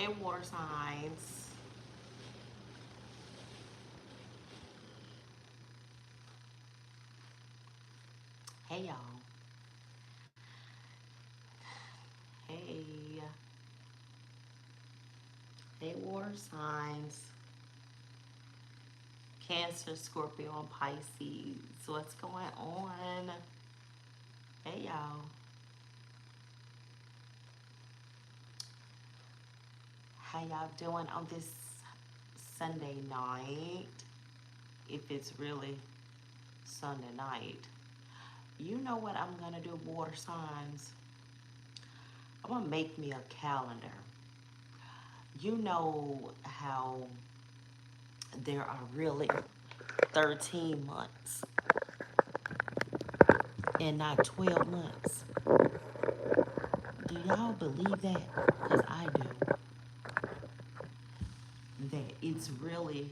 Hey, water signs. Hey, y'all. Hey. Hey, water signs. Cancer, Scorpio, and Pisces. What's going on? Hey, y'all. How y'all doing on this Sunday night? If it's really Sunday night. You know what I'm going to do, water signs? I'm going to make me a calendar. You know how there are really 13 months and not 12 months. Do y'all believe that? Because I do. That it's really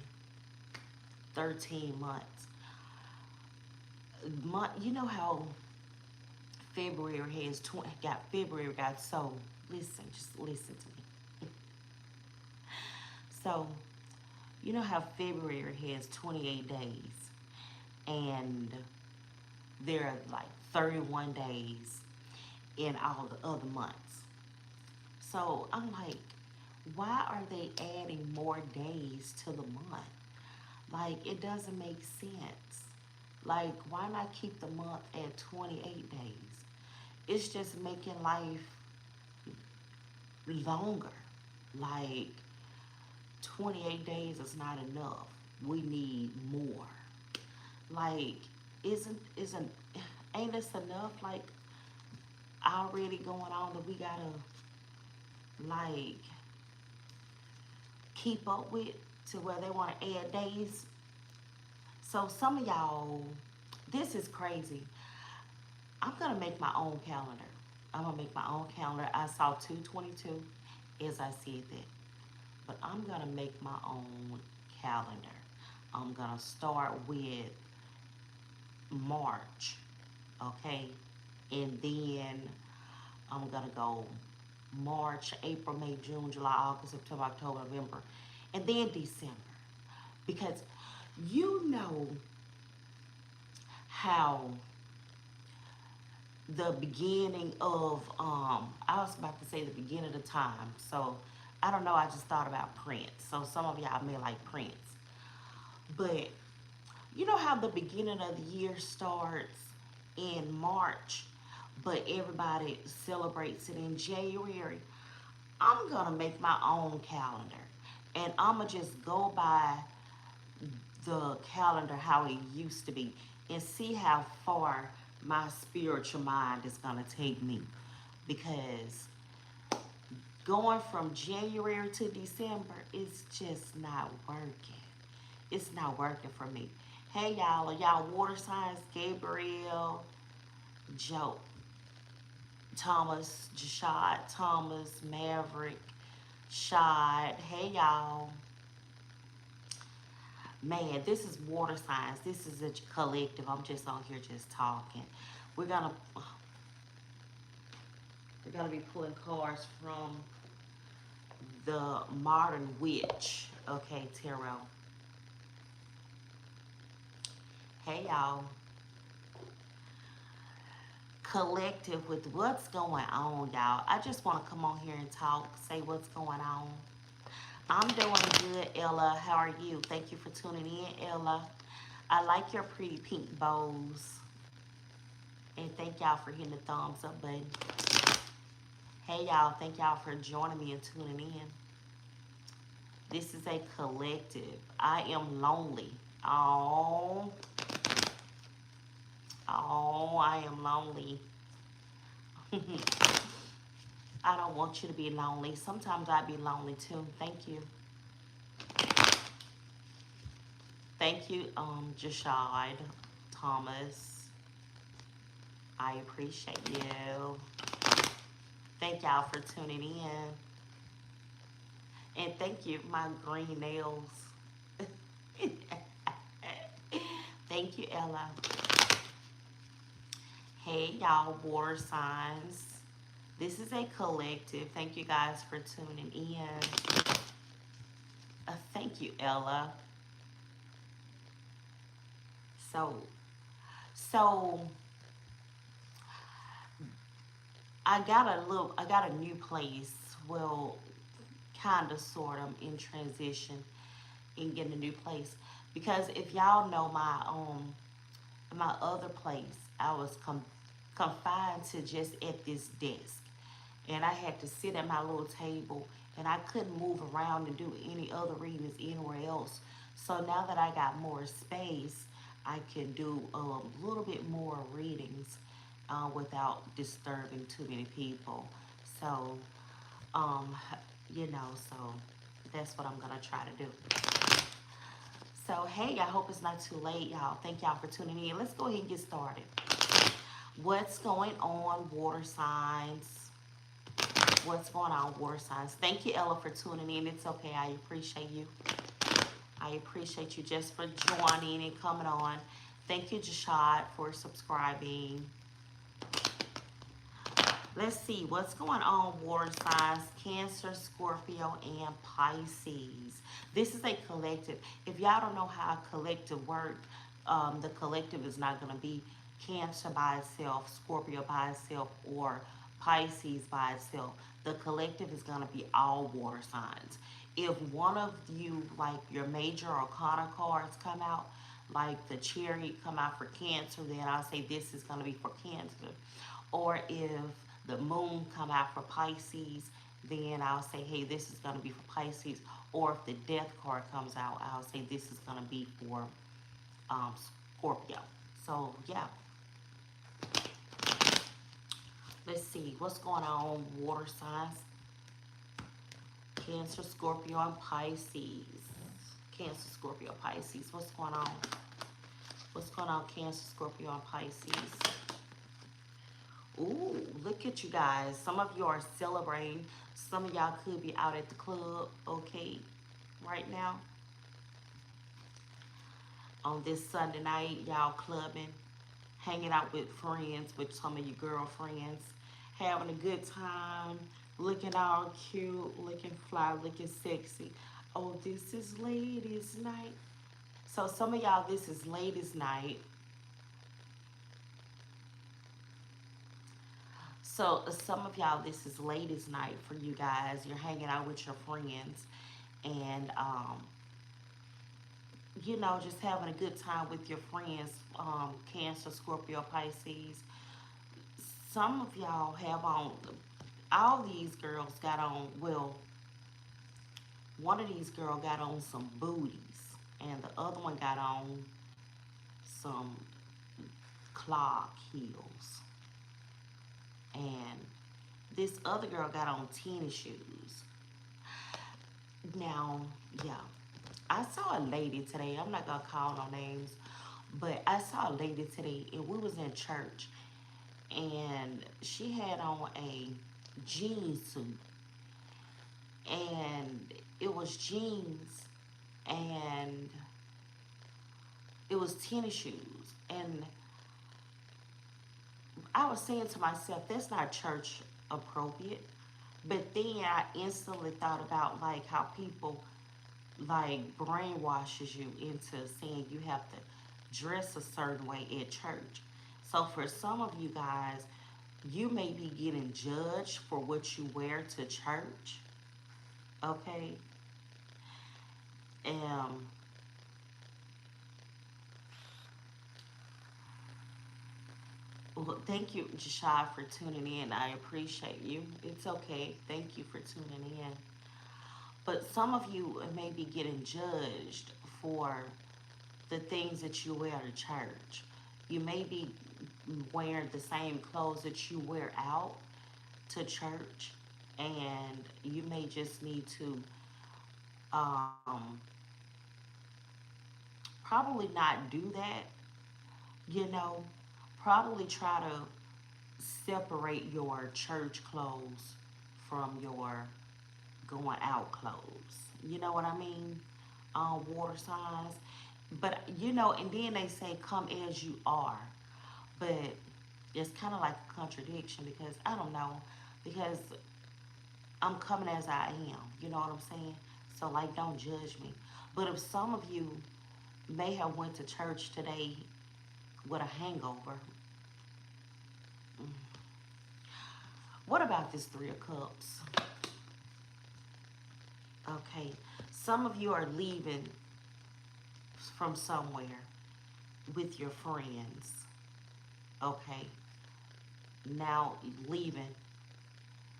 13 months. You know how February has 20, February got so, listen, just listen to me. So, you know how February has 28 days and there are like 31 days in all the other months. So I'm like, why are they adding more days to the month? Like, it doesn't make sense. Like, why not keep the month at 28 days? It's just making life longer. Like, 28 days is not enough. We need more. Like, isn't ain't this enough? Like, already going on that we gotta like keep up with to where they want to add days. So some of y'all, this is crazy. I'm gonna make my own calendar. I'm gonna make my own calendar. I saw 222 as I said that, but I'm gonna make my own calendar. I'm gonna start with March, okay, and then I'm gonna go March, April, May, June, July, August, September, October, November, and then December. Because you know how the beginning of I was about to say the beginning of the time. So I don't know, I just thought about Prince. So some of y'all may like Prince. But you know how the beginning of the year starts in March, but everybody celebrates it in January? I'm gonna make my own calendar and I'ma just go by the calendar how it used to be and see how far my spiritual mind is gonna take me. Because going from January to December is just not working. It's not working for me. Hey y'all, are y'all water signs? Gabriel, Joe, Thomas, Jashad, Thomas, Maverick, Shad. Hey y'all. Man, this is water signs. This is a collective. I'm just on here just talking. We're gonna we're gonna be pulling cards from the Modern Witch. Okay, tarot. Hey y'all. Collective with what's going on, y'all. I just want to come on here and talk, say what's going on. I'm doing good, Ella. How are you? Thank you for tuning in, Ella. I like your pretty pink bows. And thank y'all for hitting the thumbs up button. Hey y'all, thank y'all for joining me and tuning in. This is a collective. I am lonely. Oh, I am lonely. I don't want you to be lonely. Sometimes I be lonely too. Thank you. Thank you, Jashad, Thomas. I appreciate you. Thank y'all for tuning in. And thank you, my green nails. Thank you, Ella. Hey, y'all, water signs. This is a collective. Thank you guys for tuning in. Thank you, Ella. So, so I got a new place. Well, kind of, sort of in transition in getting a new place. Because if y'all know my other place, I was confined to just at this desk. And I had to sit at my little table and I couldn't move around and do any other readings anywhere else. So now that I got more space, I can do a little bit more readings without disturbing too many people. So, um, so that's what I'm gonna try to do. So, hey, I hope it's not too late, y'all. Thank y'all for tuning in. Let's go ahead and get started. What's going on, water signs? What's going on, water signs? Thank you, Ella, for tuning in. It's okay. I appreciate you. I appreciate you just for joining and coming on. Thank you, Jashad, for subscribing. Let's see what's going on, water signs, Cancer, Scorpio, and Pisces. This is a collective. If y'all don't know how a collective works, the collective is not going to be Cancer by itself, Scorpio by itself, or Pisces by itself. The collective is going to be all water signs. If one of you, like your major arcana cards come out, like the chariot come out for Cancer, then I'll say this is going to be for Cancer. Or if the moon come out for Pisces, then I'll say, hey, this is going to be for Pisces. Or if the death card comes out, I'll say this is going to be for um, Scorpio. So, yeah. Let's see. What's going on, water signs? Cancer, Scorpio, and Pisces. Cancer, Scorpio, Pisces. What's going on? What's going on, Cancer, Scorpio, and Pisces? Ooh, look at you guys. Some of you are celebrating. Some of y'all could be out at the club, okay, right now. On this Sunday night, y'all clubbing, hanging out with friends, with some of your girlfriends, having a good time, looking all cute, looking fly, looking sexy. Oh, this is ladies' night. So some of y'all, this is ladies' night. So some of y'all, this is ladies' night for you guys. You're hanging out with your friends and, just having a good time with your friends, Cancer, Scorpio, Pisces. Some of y'all have on, all these girls got on, well, one of these girls got on some booties and the other one got on some clog heels. And this other girl got on tennis shoes. Now, yeah, I saw a lady today. I'm not gonna call no names, but I saw a lady today, and we was in church, and she had on a jean suit, and it was jeans, and it was tennis shoes, and I was saying to myself, that's not church appropriate. But then I instantly thought about like how people like brainwashes you into saying you have to dress a certain way at church. So for some of you guys, you may be getting judged for what you wear to church. Okay. Um, well, thank you, Jashad, for tuning in. I appreciate you. It's okay. Thank you for tuning in. But some of you may be getting judged for the things that you wear to church. You may be wearing the same clothes that you wear out to church, and you may just need to um, probably not do that, you know, probably try to separate your church clothes from your going out clothes. You know what I mean? Water signs. But, and then they say, come as you are. But it's kind of like a contradiction because I don't know. Because I'm coming as I am. You know what I'm saying? So like, don't judge me. But if some of you may have went to church today with a hangover, what about this Three of Cups? Okay, some of you are leaving from somewhere with your friends. Okay, now leaving.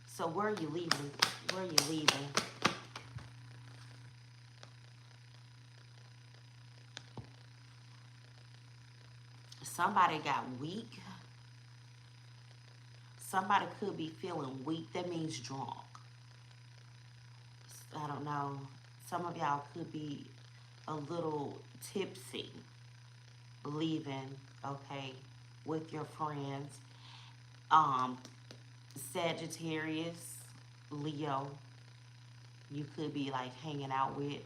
So where are you leaving? Where are you leaving? Somebody got weak. Somebody could be feeling weak. That means drunk. I don't know. Some of y'all could be a little tipsy, leaving, okay, with your friends. Um, Sagittarius, Leo, you could be like hanging out with.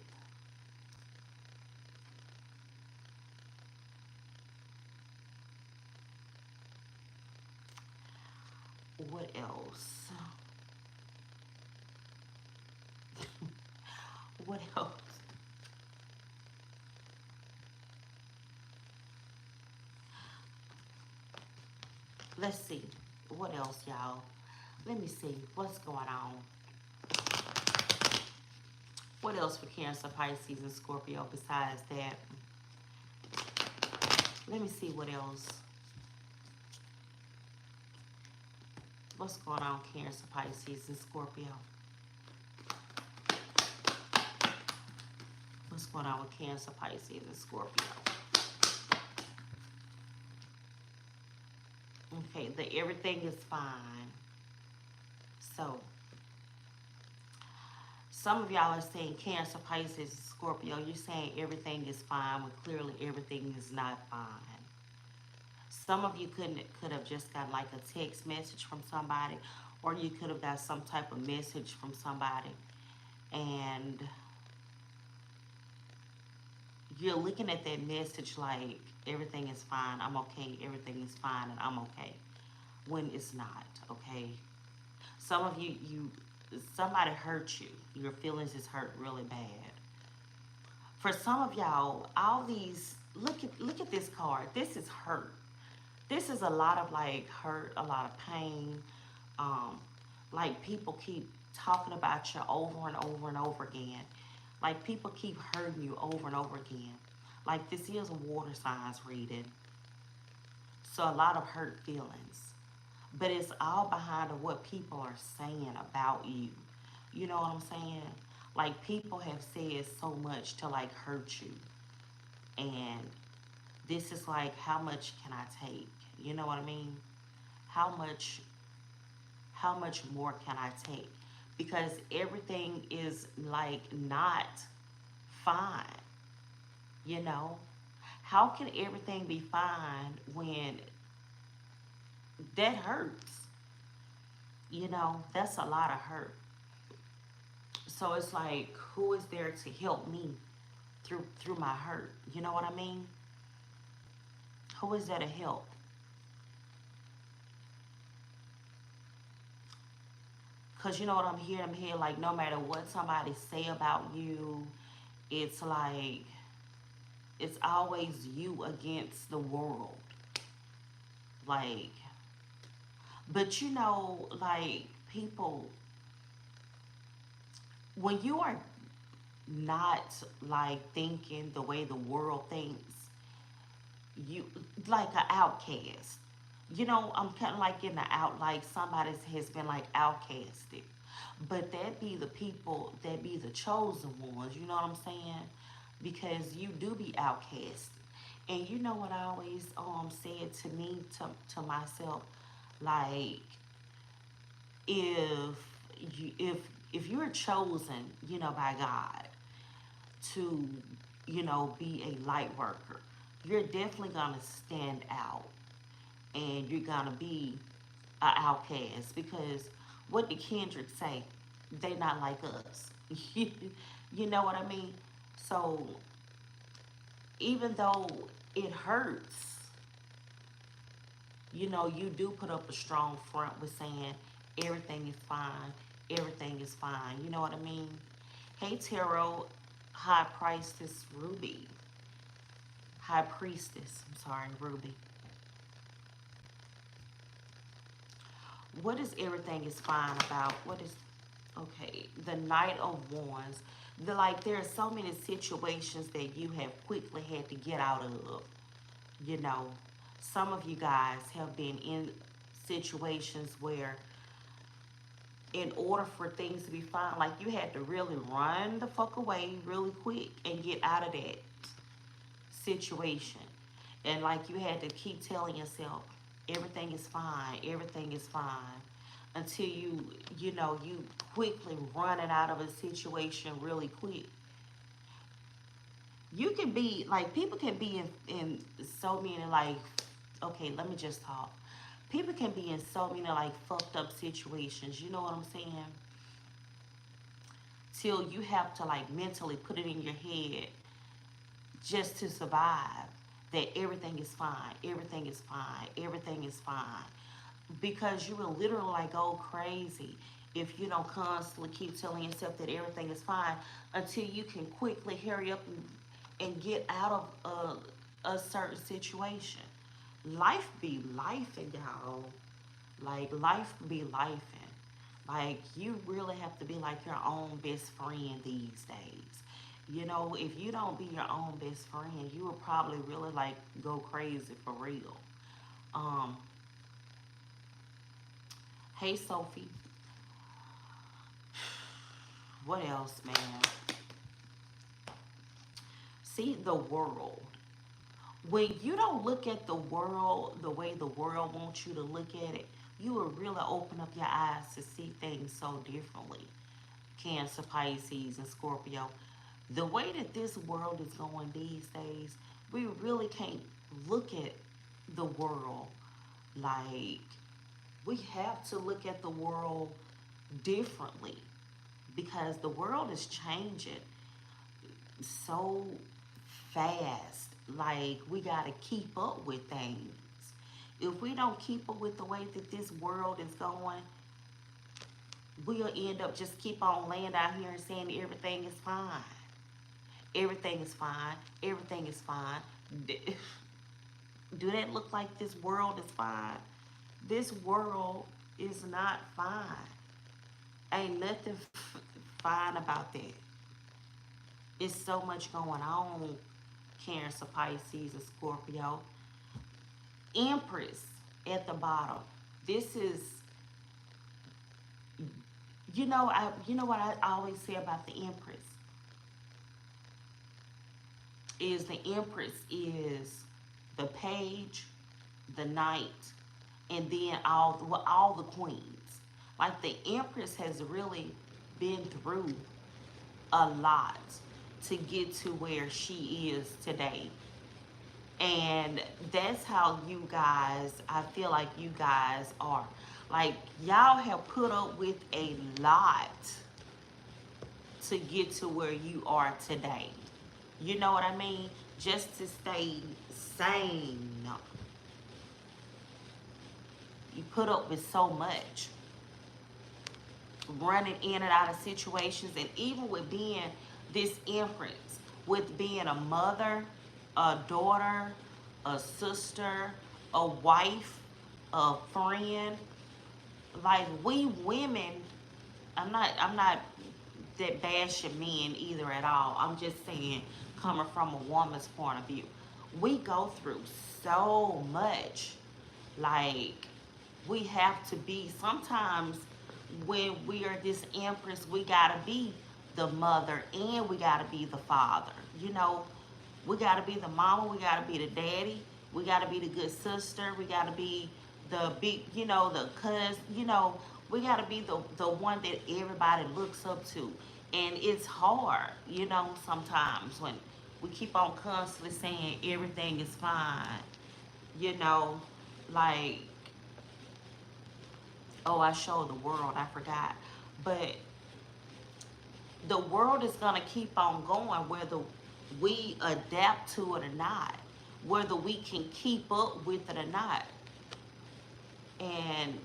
What else? What else? Let's see. What else, y'all? Let me see. What's going on? What else for Cancer, Pisces, and Scorpio besides that? Let me see what else. What's going on, Cancer, Pisces, and Scorpio? What's going on with Cancer, Pisces, and Scorpio? Okay, the everything is fine. So, some of y'all are saying Cancer, Pisces, Scorpio. You're saying everything is fine when clearly everything is not fine. Some of you could have just got like a text message from somebody, or you could have got some type of message from somebody, and you're looking at that message like everything is fine, I'm okay, everything is fine, and I'm okay, when it's not, okay? Some of you, somebody hurt you. Your feelings is hurt really bad. For some of y'all, all these, look at this card. This is hurt. This is a lot of like hurt, a lot of pain. Um, like people keep talking about you over and over and over again. Like people keep hurting you over and over again. Like this is a water signs reading. So a lot of hurt feelings. But it's all behind of what people are saying about you. You know what I'm saying? Like people have said so much to like hurt you. And this is like, how much can I take? You know what I mean? How much how much more can I take? Because everything is like not fine, you know? How can everything be fine when that hurts? You know, that's a lot of hurt. So it's like, who is there to help me through my hurt? You know what I mean? Who is there to help? Cause you know what I'm hearing? I'm hearing like no matter what somebody say about you, it's like it's always you against the world. Like, but you know, like people, when you are not like thinking the way the world thinks, you like an outcast. You know, I'm kind of like in the out, like somebody has been like outcasted. But that be the people that be the chosen ones, you know what I'm saying? Because you do be outcast. And you know what I always said to me, to myself, like if if you're chosen, you know, by God to, you know, be a light worker, you're definitely gonna stand out and you're gonna be an outcast because what did Kendrick say? They not like us. You know what I mean? So even though it hurts, you know, you do put up a strong front with saying everything is fine, everything is fine. You know what I mean? Hey Tarot, High Priestess Ruby. High Priestess, I'm sorry, Ruby. What is everything is fine about? What is, okay, the Knight of Wands. Like, there are so many situations that you have quickly had to get out of. You know, some of you guys have been in situations where in order for things to be fine, like you had to really run the fuck away really quick and get out of that situation. And like you had to keep telling yourself, everything is fine, everything is fine. Until you know, you quickly running out of a situation really quick. You can be, like, people can be in so many, like, okay, let me just talk. People can be in so many, like, fucked up situations, you know what I'm saying? Till you have to, like, mentally put it in your head just to survive, that everything is fine, everything is fine, everything is fine. Because you will literally, like, go crazy if you don't constantly keep telling yourself that everything is fine, until you can quickly hurry up and get out of a certain situation. Life be lifing, y'all. Like, life be lifing. Like, you really have to be like your own best friend these days. You know, if you don't be your own best friend, you will probably really, like, go crazy for real. Um, hey Sophie, what else, man? See, the world. When you don't look at the world the way the world wants you to look at it, you will really open up your eyes to see things so differently. Cancer, Pisces, and Scorpio. The way that this world is going these days, we really can't look at the world like, we have to look at the world differently, because the world is changing so fast. Like, we got to keep up with things. If we don't keep up with the way that this world is going, we'll end up just keep on laying out here and saying everything is fine. Everything is fine. Everything is fine. Do that look like this world is fine? This world is not fine. Ain't nothing fine about that. It's so much going on. Cancer, Pisces, and Scorpio. Empress at the bottom. This is, you know what I always say about the Empress is, the Empress is the page, the knight, and then all the queens. Like, the Empress has really been through a lot to get to where she is today. And that's how you guys, I feel like you guys are. Like, y'all have put up with a lot to get to where you are today. You know what I mean? Just to stay sane. You put up with so much. Running in and out of situations, and even with being this Empress, with being a mother, a daughter, a sister, a wife, a friend. Like, we women, I'm not that bashing men either at all. I'm just saying, coming from a woman's point of view, we go through so much. Like, we have to be, sometimes when we are this Empress, we gotta be the mother and we gotta be the father. You know, we gotta be the mama, we gotta be the daddy, we gotta be the good sister, we gotta be the big, the cousin, we gotta be the one that everybody looks up to. And it's hard, sometimes when we keep on constantly saying everything is fine, you know, like, oh, I showed the world, I forgot. But the world is gonna keep on going whether we adapt to it or not, whether we can keep up with it or not. And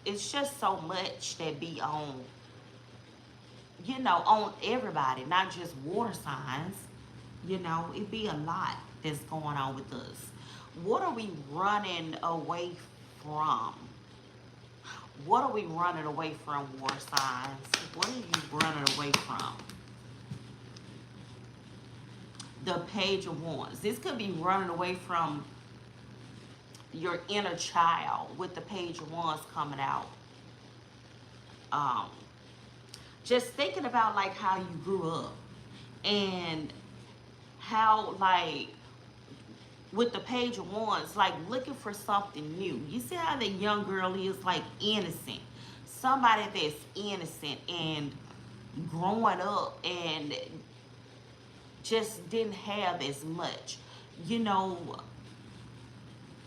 it's just so much that be on on everybody, not just water signs. It be a lot that's going on with us. What are we running away from? What are we running away from, water signs? What are you running away from? The Page of Wands. This could be running away from your inner child with the Page of Wands coming out. Um, just thinking about like how you grew up and how like with the Page of Wands, like looking for something new. You see how the young girl is like innocent. Somebody that's innocent and growing up and just didn't have as much, you know,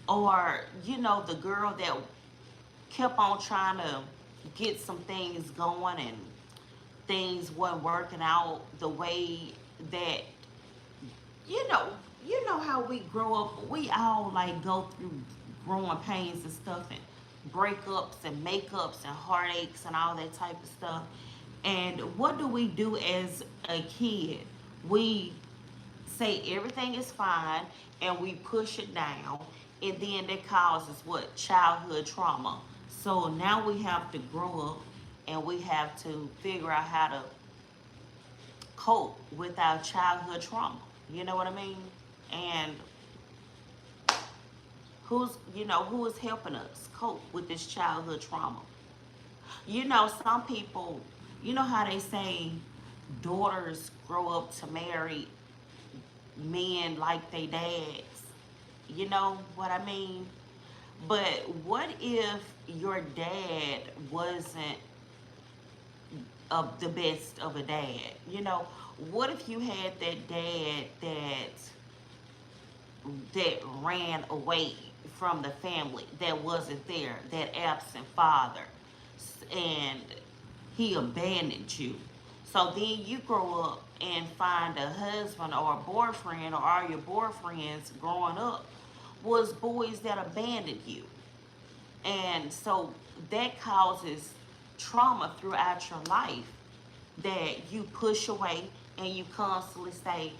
or, the girl that kept on trying to get some things going and things weren't working out the way that you know how we grow up. We all like go through growing pains and stuff and breakups and makeups and heartaches and all that type of stuff. And what do we do as a kid? We say everything is fine and we push it down, and then that causes what? Childhood trauma. So now we have to grow up and we have to figure out how to cope with our childhood trauma. You know what I mean? And who is helping us cope with this childhood trauma? Some people, how they say daughters grow up to marry men like they dads. You know what I mean? But what if your dad wasn't the best of a dad? What if you had that dad that ran away from the family, that wasn't there, that absent father, and he abandoned you? So then you grow up and find a husband or a boyfriend, or all your boyfriends growing up was boys that abandoned you. And so that causes trauma throughout your life that you push away and you constantly say,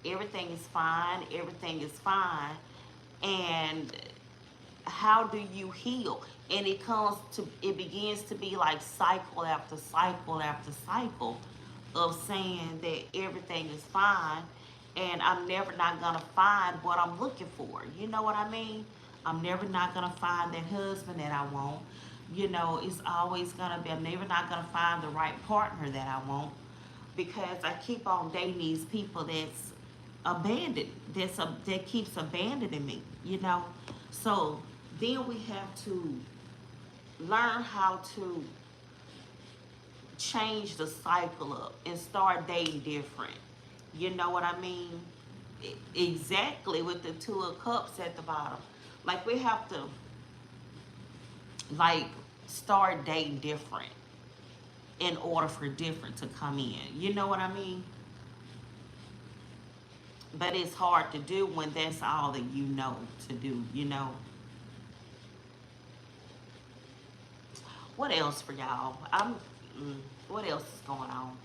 everything is fine. And how do you heal? And it begins to be like cycle after cycle after cycle of saying that everything is fine and I'm never not gonna find what I'm looking for. You know what I mean? I'm never not gonna find that husband that I want. It's always gonna be, I'm never not gonna find the right partner that I want, because I keep on dating these people that's abandoned, that keeps abandoning me. So then we have to learn how to change the cycle up and start dating different. You know what I mean? Exactly, with the Two of Cups at the bottom. Like we have to like start dating different in order for different to come in. You know what I mean? But it's hard to do when that's all that you know to do. What else for y'all? What else is going on?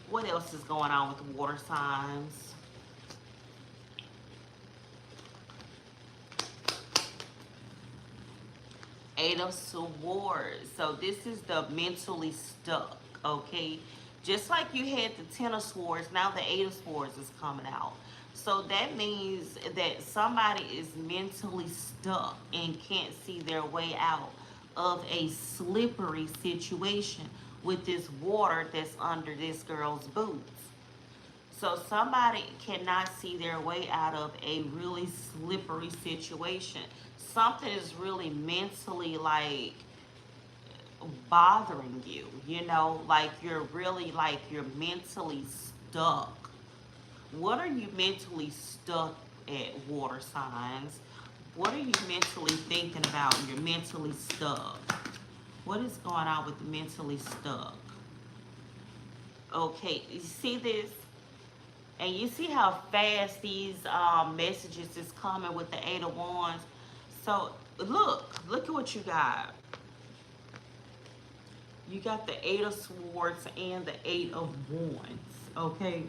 What else is going on with the water signs? Eight of Swords. So this is the mentally stuck, okay? Just like you had the Ten of Swords, now the Eight of Swords is coming out. So that means that somebody is mentally stuck and can't see their way out of a slippery situation with this water that's under this girl's boots. So somebody cannot see their way out of a really slippery situation. Something is really mentally like bothering you, like you're mentally stuck. What are you mentally stuck at, water signs? What are you mentally thinking about? You're mentally stuck. What is going on with the mentally stuck? Okay, you see this? And you see how fast these messages is coming with the Eight of Wands. So look at what you got. You got the Eight of Swords and the Eight of Wands. Okay.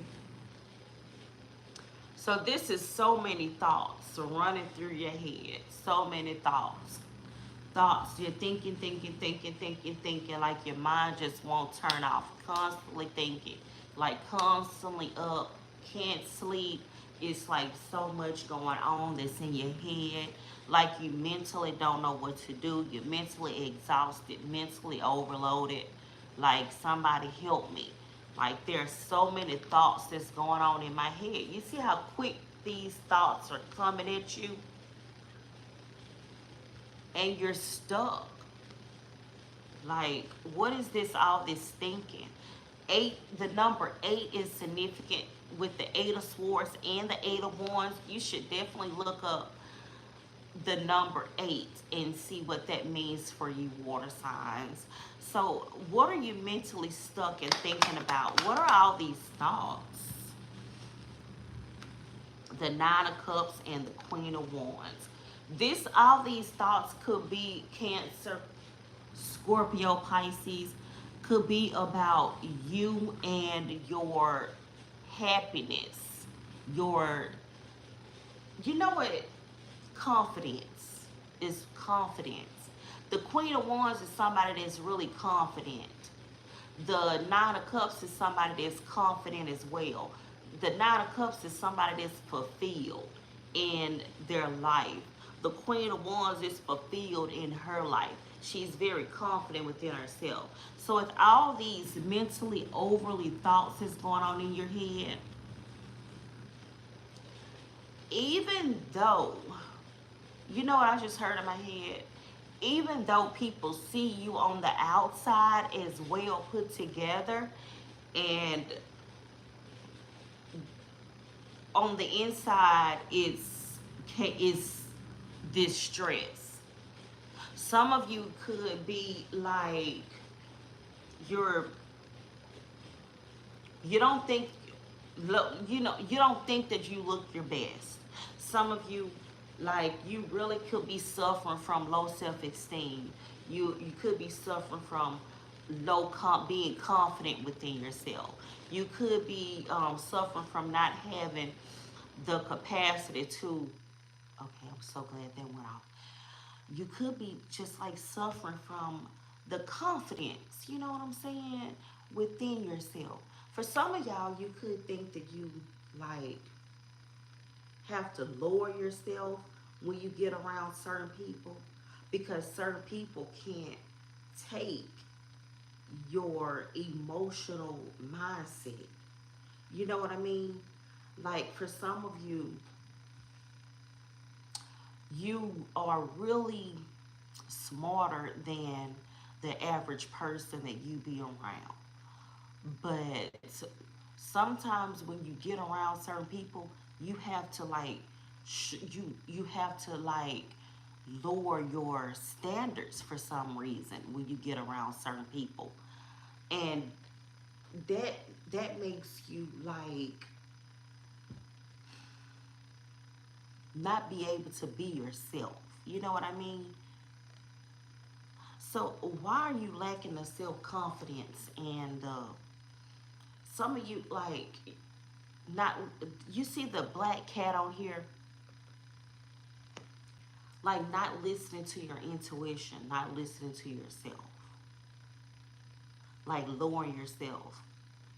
So this is so many thoughts running through your head. So many thoughts. Thoughts. You're thinking, like your mind just won't turn off. Constantly thinking. Like constantly up. Can't sleep. It's like so much going on that's in your head. Like you mentally don't know what to do. You're mentally exhausted, mentally overloaded. Like somebody help me. Like there's so many thoughts that's going on in my head. You see how quick these thoughts are coming at you? And you're stuck. Like, what is this, all this thinking? Eight, the number eight is significant with the Eight of Swords and the Eight of Wands. You should definitely look up the number eight and see what that means for you, water signs. So, what are you mentally stuck and thinking about? What are all these thoughts? The Nine of Cups and the Queen of Wands. All these thoughts could be Cancer, Scorpio, Pisces, could be about you and your happiness, your, you know what, confidence is confidence. The Queen of Wands is somebody that's really confident. The Nine of Cups is somebody that's confident as well. The Nine of Cups is somebody that's fulfilled in their life. The Queen of Wands is fulfilled in her life. She's very confident within herself. So if all these mentally overly thoughts is going on in your head, even though, you know what I just heard in my head? Even though people see you on the outside as well put together, and on the inside it's distress. Some of you could be like, you're, you don't think, you don't think that you look your best. Some of you, like, you really could be suffering from low self-esteem. You could be suffering from being confident within yourself. You could be suffering from not having the capacity to, okay, I'm so glad that went off. You could be just like suffering from the confidence, you know what I'm saying, within yourself. For some of y'all, you could think that you like have to lower yourself when you get around certain people, because certain people can't take your emotional mindset. You know what I mean? Like for some of you, you are really smarter than the average person that you be around. But sometimes when you get around certain people, you have to like you have to like lower your standards for some reason when you get around certain people. And that that makes you like not be able to be yourself. You know what I mean? So why are you lacking the self confidence and some of you like not, you see the black cat on here, like not listening to your intuition, not listening to yourself, like lowering yourself.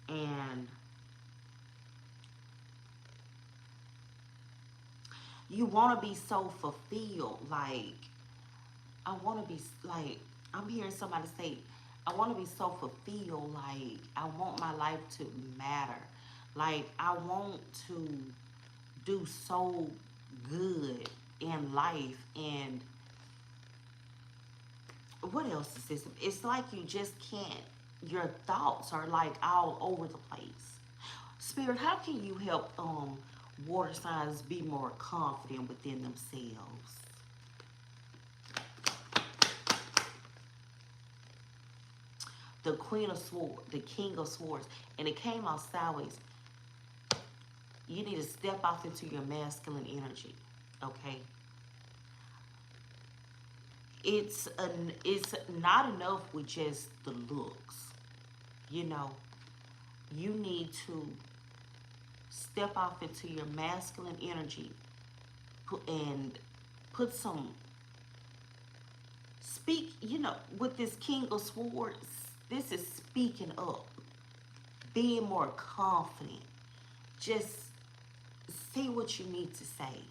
And you want to be so fulfilled, like I want to be like, I'm hearing somebody say, I want to be so fulfilled, like I want my life to matter, like I want to do so good in life. And what else is this? It's like you just can't, your thoughts are like all over the place. Spirit, how can you help water signs be more confident within themselves? The Queen of Swords, the King of Swords, and it came out sideways. You need to step off into your masculine energy. Okay, it's not enough with just the looks. You know, you need to step off into your masculine energy and put some speak. You know, with this King of Swords, this is speaking up, being more confident. Just say what you need to say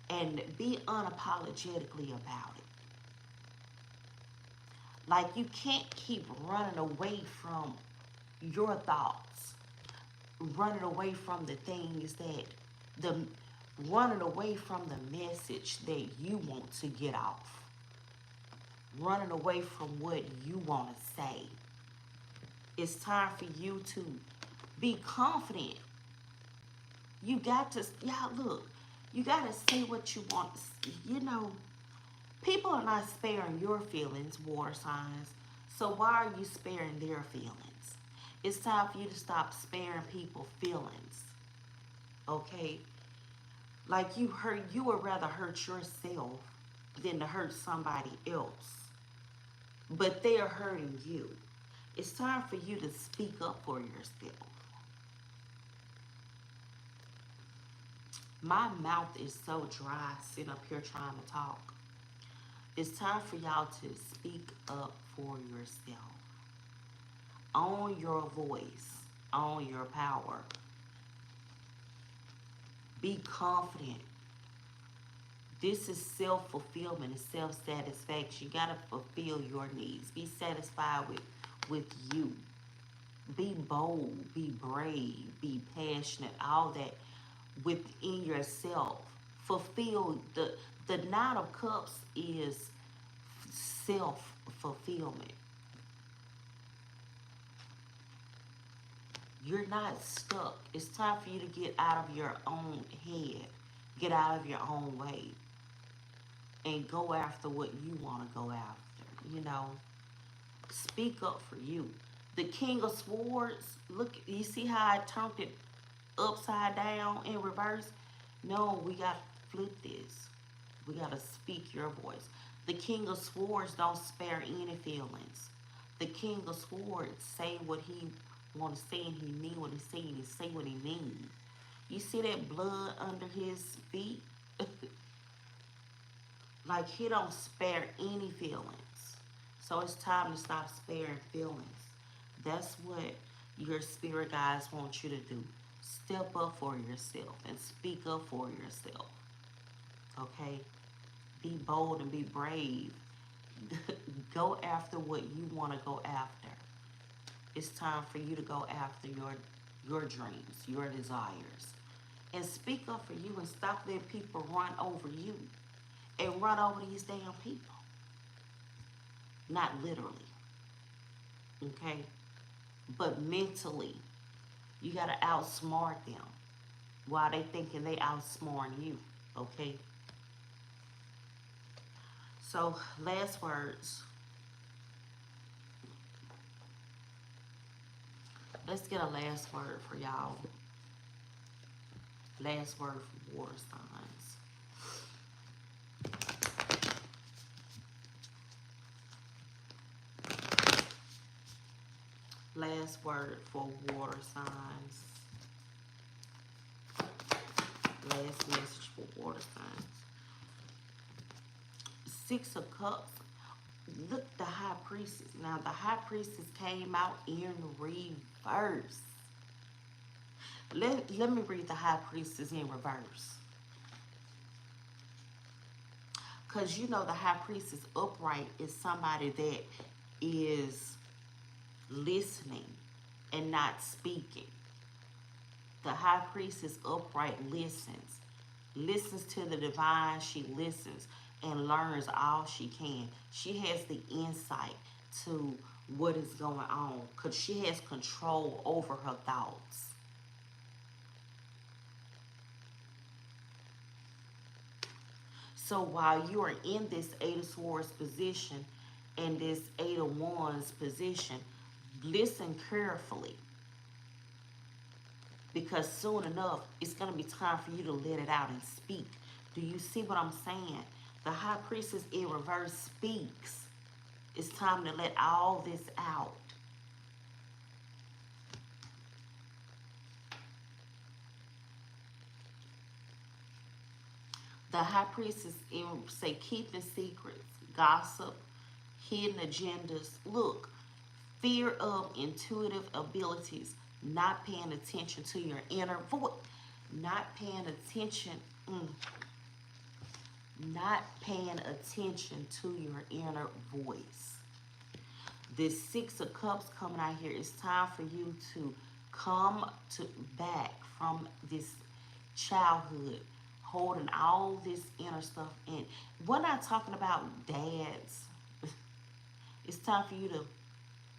and be unapologetically about it. Like, you can't keep running away from your thoughts, running away from the things that the running away from the message that you want to get off, running away from what you want to say. It's time for you to be confident. You got to, y'all, look, you got to say what you want. You know, people are not sparing your feelings, water signs. So why are you sparing their feelings? It's time for you to stop sparing people feelings. Okay? Like, you would rather hurt yourself than to hurt somebody else. But they are hurting you. It's time for you to speak up for yourself. My mouth is so dry sitting up here trying to talk. It's time for y'all to speak up for yourself. Own your voice. Own your power. Be confident. This is self-fulfillment and self-satisfaction. You got to fulfill your needs. Be satisfied with you. Be bold. Be brave. Be passionate. All that within yourself. Fulfill the Nine of Cups is self-fulfillment. You're not stuck. It's time for you to get out of your own head. Get out of your own way. And go after what you want to go after. You know, speak up for you. The King of Swords, look, you see how I turned it upside down in reverse? No, we got to flip this. We got to speak your voice. The King of Swords don't spare any feelings. The King of Swords say what he want to say and he mean what he say and he say what he mean. You see that blood under his feet? Like, he don't spare any feelings. So it's time to stop sparing feelings. That's what your spirit guides want you to do. Step up for yourself and speak up for yourself. Okay? Be bold and be brave. Go after what you want to go after. It's time for you to go after your dreams, your desires. And speak up for you and stop letting people run over you. And run over these damn people. Not literally. Okay? But mentally, you got to outsmart them while they thinking they outsmarting you. Okay? So, last words. Let's get a last word for y'all. Last word for water signs. Last word for water signs. Last message for water signs. Six of Cups. Look, the High Priestess. Now, the High Priestess came out in reverse. Let me read the High Priestess in reverse. Because you know the High Priestess upright is somebody that is listening and not speaking. The High Priestess upright listens. Listens to the divine. She listens and learns all she can. She has the insight to what is going on because she has control over her thoughts. So while you are in this Eight of Swords position and this Eight of Wands position, listen carefully. because soon enough it's going to be time for you to let it out and speak. Do you see what I'm saying? The high priestess in reverse speaks. It's time to let all this out. The high priestess in say keeping secrets, gossip, hidden agendas. Look, fear of intuitive abilities, not paying attention to your inner voice, not paying attention, not paying attention to your inner voice. This Six of Cups coming out here, it's time for you to come to back from this childhood, holding all this inner stuff in. We're not talking about dads. It's time for you to,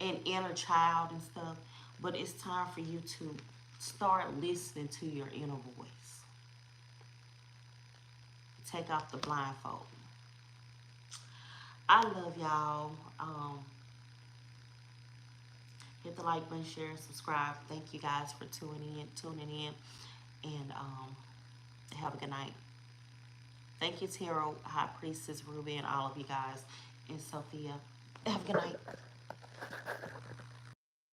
an inner child and stuff, but it's time for you to start listening to your inner voice. Take off the blindfold. I love y'all. Hit the like button, share, and subscribe. Thank you guys for tuning in, and have a good night. Thank you, Tarot, High Priestess, Ruby, and all of you guys, and Sophia. Have a good night.